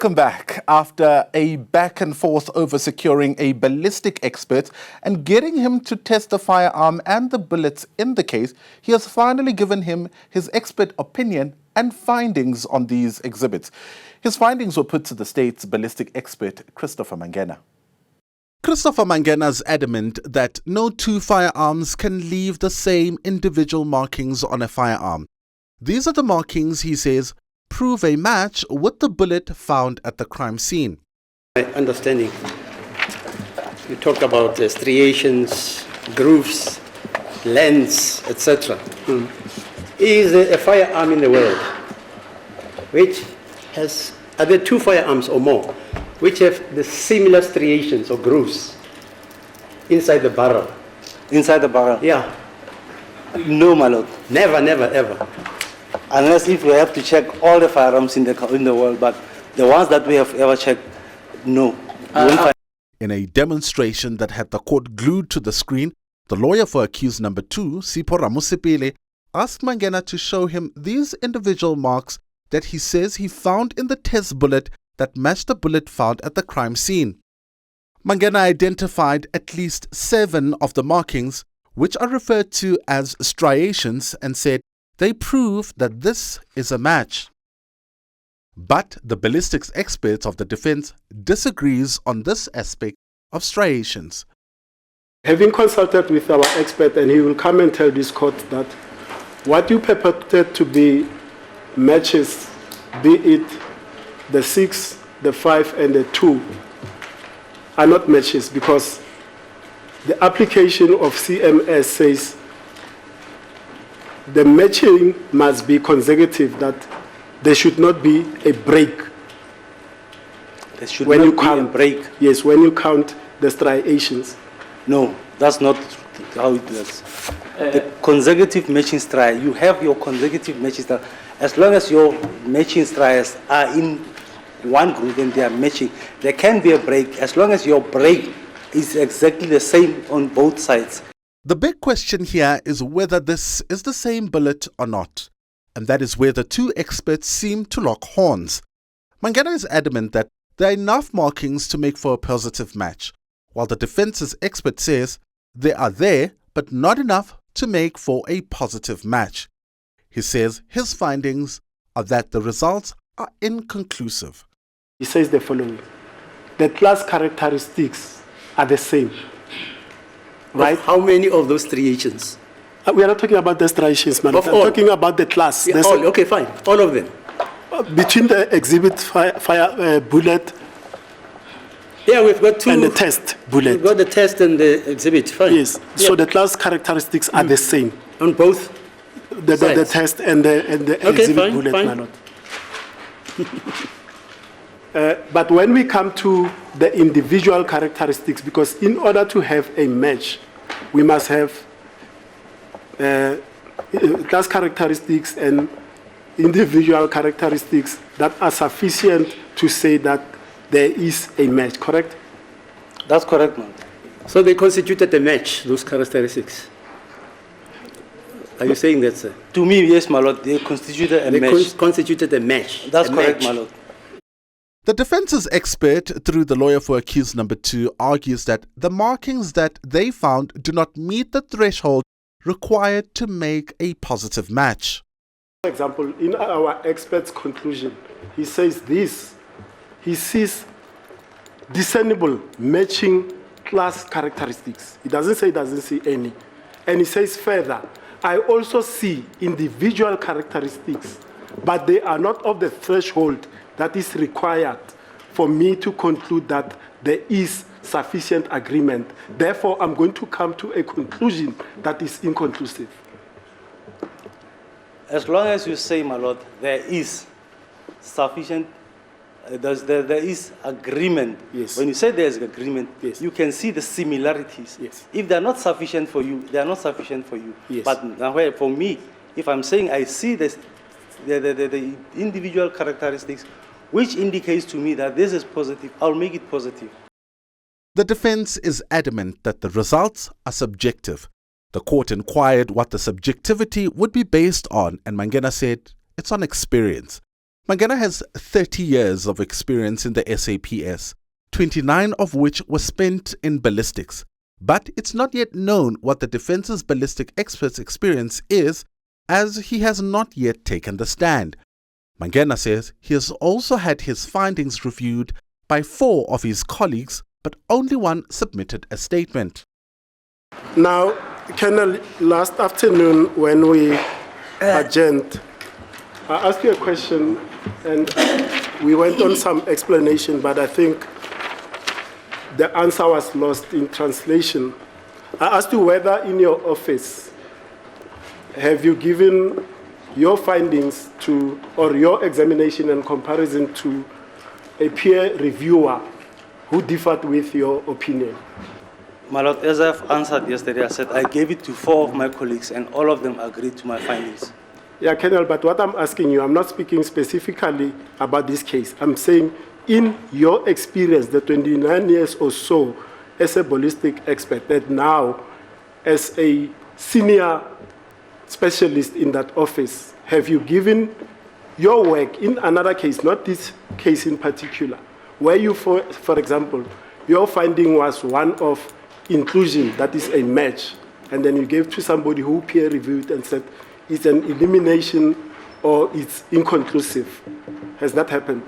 Welcome back. After a back and forth over securing a ballistic expert and getting him to test the firearm and the bullets in the case, he has finally given him his expert opinion and findings on these exhibits. His findings were put to the state's ballistic expert, Christopher Mangena. Christopher Mangena is adamant that no two firearms can leave the same individual markings on a firearm. These are the markings, he says, prove a match with the bullet found at the crime scene. My understanding, you talk about striations, grooves, lens, etc. Is a firearm in the world which has, are there two firearms or more which have the similar striations or grooves inside the barrel? Inside the barrel? Yeah. No, my lord. Never, never, ever. Unless if we have to check all the firearms in the world, but the ones that we have ever checked, no. In a demonstration that had the court glued to the screen, the lawyer for accused number 2, Olebile, asked Mangena to show him these individual marks that he says he found in the test bullet that matched the bullet found at the crime scene. Mangena identified at least 7 of the markings, which are referred to as striations, and said they prove that this is a match. But the ballistics experts of the defense disagrees on this aspect of striations. Having consulted with our expert, and he will come and tell this court that what you purported to be matches, be it the 6, the 5, and the 2, are not matches, because the application of CMS says the matching must be consecutive, that there should not be a break. There should not be a break. Yes, when you count the striations. No, that's not how it works. The consecutive matching stria, you have your consecutive matching stria. As long as your matching strias are in one group and they are matching, there can be a break as long as your break is exactly the same on both sides. The big question here is whether this is the same bullet or not, and that is where the two experts seem to lock horns. Mangena is adamant that there are enough markings to make for a positive match, while the defense's expert says they are there but not enough to make for a positive match. He says his findings are that the results are inconclusive. He says the following: the class characteristics are the same. Right? How many of those striations? We are not talking about the striations, man. I'm talking about the class. Yeah, okay, fine. All of them. Between the exhibit bullet, yeah, we've got 2. and the test bullet. We've got the test and the exhibit, fine. Yes. Yeah. So the class characteristics are the same. On both the test and the okay, exhibit fine, bullet, fine. my lord. But when we come to the individual characteristics, because in order to have a match, we must have class characteristics and individual characteristics that are sufficient to say that there is a match, correct? That's correct, man. So they constituted a match, those characteristics. Are you saying that, sir? To me, yes, my lord, they constituted a match. They constituted a match. That's correct, my lord. The defense's expert, through the lawyer for accused number 2, argues that the markings that they found do not meet the threshold required to make a positive match. For example, in our expert's conclusion, he says this: he sees discernible matching class characteristics. He doesn't say he doesn't see any. And he says further, I also see individual characteristics, but they are not of the threshold that is required for me to conclude that there is sufficient agreement. Therefore, I'm going to come to a conclusion that is inconclusive. As long as you say, my lord, there is sufficient, there is agreement. Yes. When you say there is agreement, yes, you can see the similarities. Yes. If they are not sufficient for you, they are not sufficient for you. Yes. But now, for me, if I'm saying I see this, the individual characteristics, which indicates to me that this is positive, I'll make it positive. The defense is adamant that the results are subjective. The court inquired what the subjectivity would be based on, and Mangena said it's on experience. Mangena has 30 years of experience in the SAPS, 29 of which were spent in ballistics. But it's not yet known what the defense's ballistic expert's experience is, as he has not yet taken the stand. Mangena says he has also had his findings reviewed by 4 of his colleagues, but only one submitted a statement. Now, Colonel, last afternoon when we adjourned, I asked you a question and we went on some explanation, but I think the answer was lost in translation. I asked you whether in your office have you given your findings to, or your examination and comparison to a peer reviewer who differed with your opinion? My Lord, as I've answered yesterday, I said I gave it to 4 of my colleagues and all of them agreed to my findings. Yeah, Colonel, but what I'm asking you, I'm not speaking specifically about this case. I'm saying in your experience, the 29 years or so as a ballistic expert, and now as a senior specialist in that office, have you given your work in another case, not this case in particular, where you, for example, your finding was one of inclusion, that is a match, and then you gave to somebody who peer reviewed and said it's an elimination or it's inconclusive. Has that happened?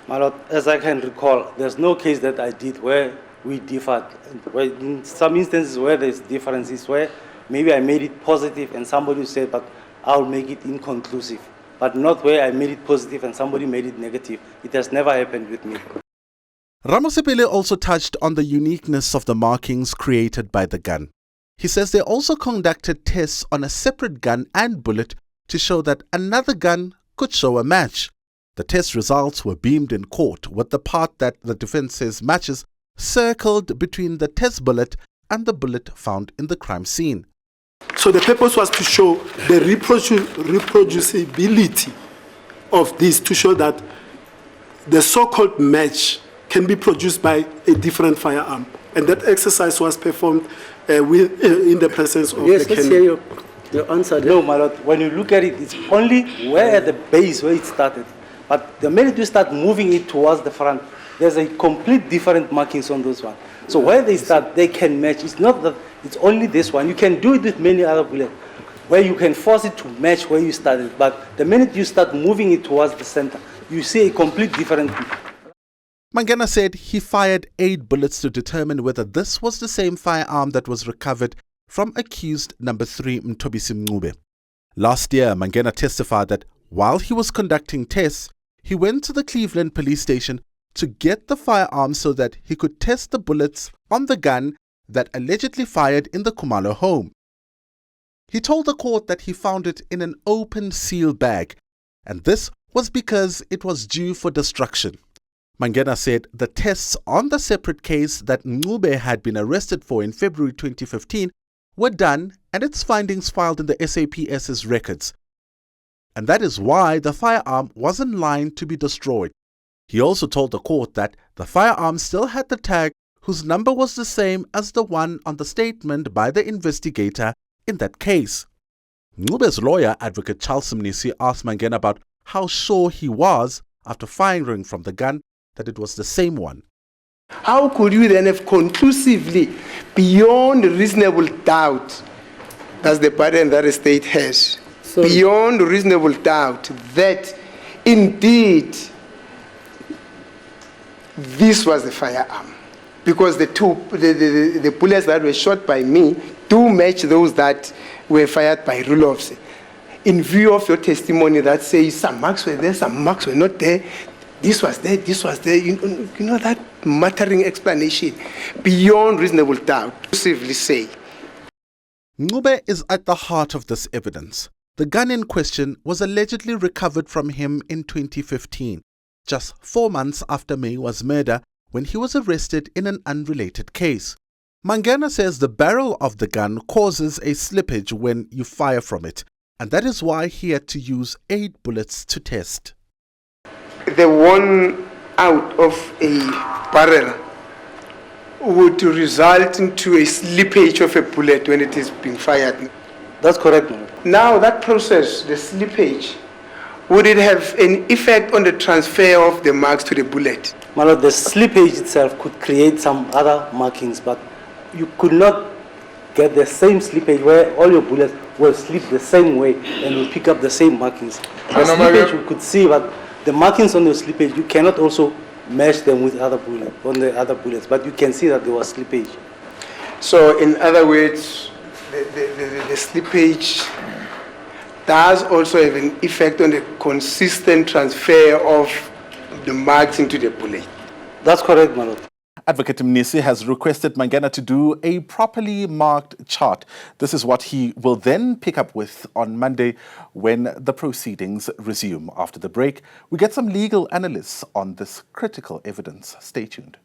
My Lord, as I can recall, there's no case that I did where we differed. Where in some instances where there's differences, where maybe I made it positive and somebody said, but I'll make it inconclusive. But not where I made it positive and somebody made it negative. It has never happened with me. Olebile also touched on the uniqueness of the markings created by the gun. He says they also conducted tests on a separate gun and bullet to show that another gun could show a match. The test results were beamed in court, with the part that the defense says matches circled between the test bullet and the bullet found in the crime scene. So the purpose was to show the reproducibility of this, to show that the so-called match can be produced by a different firearm. And that exercise was performed in the presence of Yes, the let's Colonel. hear your answer. No, my Lord, when you look at it, it's only where at the base where it started. But the minute you start moving it towards the front, there's a complete different markings on those ones. So where they start, they can match. It's not that it's only this one. You can do it with many other bullets, where you can force it to match where you started. But the minute you start moving it towards the center, you see a complete different. Mangena said he fired 8 bullets to determine whether this was the same firearm that was recovered from accused number 3 Mthobisi Mncube. Last year, Mangena testified that while he was conducting tests, he went to the Cleveland police station to get the firearm so that he could test the bullets on the gun that allegedly fired in the Khumalo home. He told the court that he found it in an open seal bag, and this was because it was due for destruction. Mangena said the tests on the separate case that Mncube had been arrested for in February 2015 were done and its findings filed in the SAPS's records. And that is why the firearm was in line to be destroyed. He also told the court that the firearm still had the tag whose number was the same as the one on the statement by the investigator in that case. Mncube's lawyer, Advocate Charles Mnisi, asked Mangena about how sure he was, after firing from the gun, that it was the same one. How could you then have conclusively, beyond reasonable doubt, as the pattern that the state has, beyond reasonable doubt, that indeed this was the firearm? Because the bullets that were shot by me do match those that were fired by Rulovs. In view of your testimony that says some marks were there, some marks were not there, this was there, this was there, you know that mattering explanation, beyond reasonable doubt, exclusively say. Mncube is at the heart of this evidence. The gun in question was allegedly recovered from him in 2015, just 4 months after Meyiwa's murder, when he was arrested in an unrelated case. Mangena says the barrel of the gun causes a slippage when you fire from it, and that is why he had to use 8 bullets to test. The one out of a barrel would result into a slippage of a bullet when it is being fired. That's correct. Now that process, the slippage, would it have an effect on the transfer of the marks to the bullet? My lord, the slippage itself could create some other markings, but you could not get the same slippage where all your bullets will slip the same way and will pick up the same markings. The slippage you could see, but the markings on your slippage, you cannot also match them with other bullets, on the other bullets, but you can see that there was slippage. So in other words, the slippage does also have an effect on the consistent transfer of the marks into the bullet. That's correct, my lord. Advocate Mnisi has requested Mangena to do a properly marked chart. This is what he will then pick up with on Monday when the proceedings resume. After the break, we get some legal analysis on this critical evidence. Stay tuned.